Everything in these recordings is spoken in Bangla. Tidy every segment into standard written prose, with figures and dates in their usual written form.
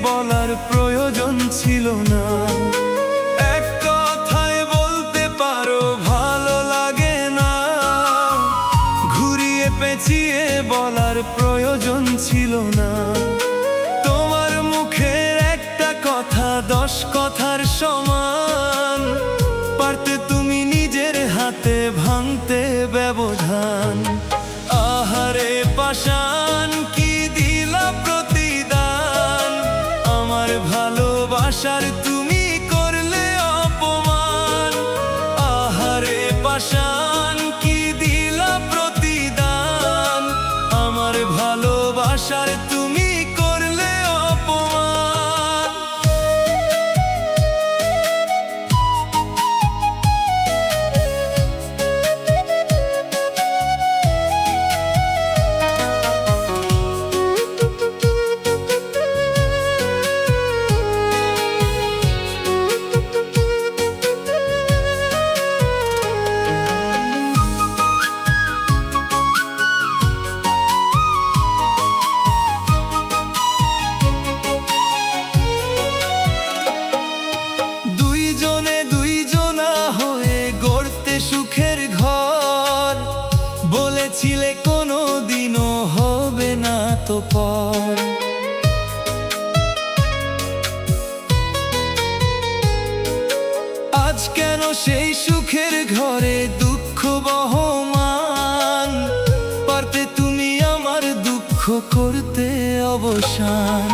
বলার প্রয়োজন ছিল না। এক কথায় বলতে পারো ভালো লাগে না, ঘুরিয়ে পেঁচিয়ে বলার প্রয়োজন ছিল না। তোমার মুখের একটা কথা 10 কথার সমান, পারতে তুমি নিজের হাতে ভাঙতে ব্যবধান। আহারে পাষাণ কি দিলা প্রতিদান, আমার ভালোবাসার তুমি করলে অপমান। আহারে পাষাণ কি দিলা প্রতিদান, আমার ভালোবাসার তুমি করলে অপমান। সুখের ঘর বলেছিলে কোনো দিনও হবে না তো পর। আজ কেন সেই সুখের ঘরে দুঃখ বহমান, পারতে তুমি আমার দুঃখ করতে অবসান।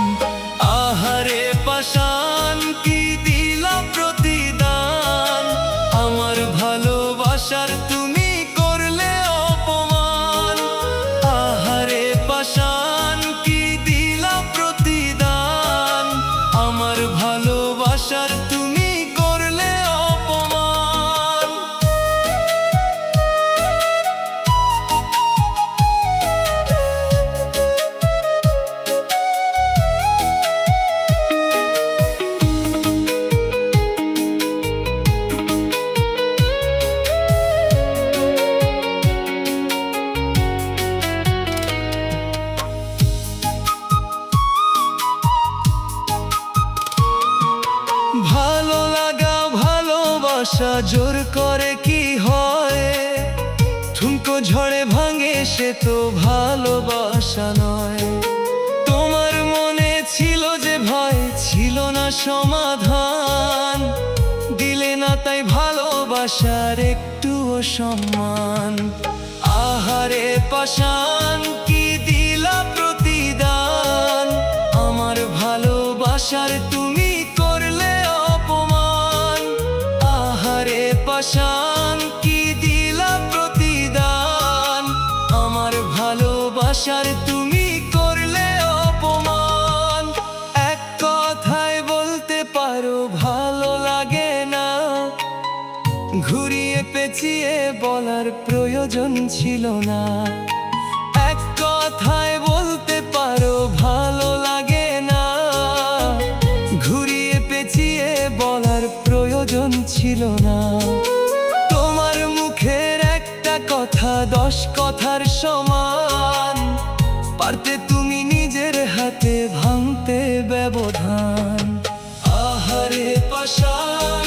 আহারে পাষাণ কি দিলা প্রতিদান, আমার ভালোবাসার তুমি করলে অপমান। আহারে পাষাণ কি দিলা প্রতিদান, আমার ভালোবাসার তুমি করলে অপমান। ভালো লাগা ভালোবাসা জোর করে কি হয়, ঠুনকো ঝড়ে ভাঙে সে তো ভালোবাসা নয়। তোমার মনে ছিল যে ভয়, ছিল না সমাধান, দিলে না তাই ভালোবাসার একটুও সম্মান। আহারে পাষাণ কি দিলা প্রতিদান, আমার ভালোবাসার তুমি করলে অপমান। আহারে পাষাণ কি দিলা প্রতিদান, আমার ভালোবাসার তুমি করলে অপমান। এক কথায় বলতে পারো ভালো লাগে না, ঘুরিয়ে পেঁচিয়ে বলার প্রয়োজন ছিল না। এক কথায় বলতে পারো ভালো লাগে না, ঘুরিয়ে পেঁচিয়ে বলার প্রয়োজন ছিল না। তোমার মুখের একটা কথা 10 কথার সমান, পারতে তুমি নিজের হাতে ভাঙতে ব্যবধান। আহারে পাষাণ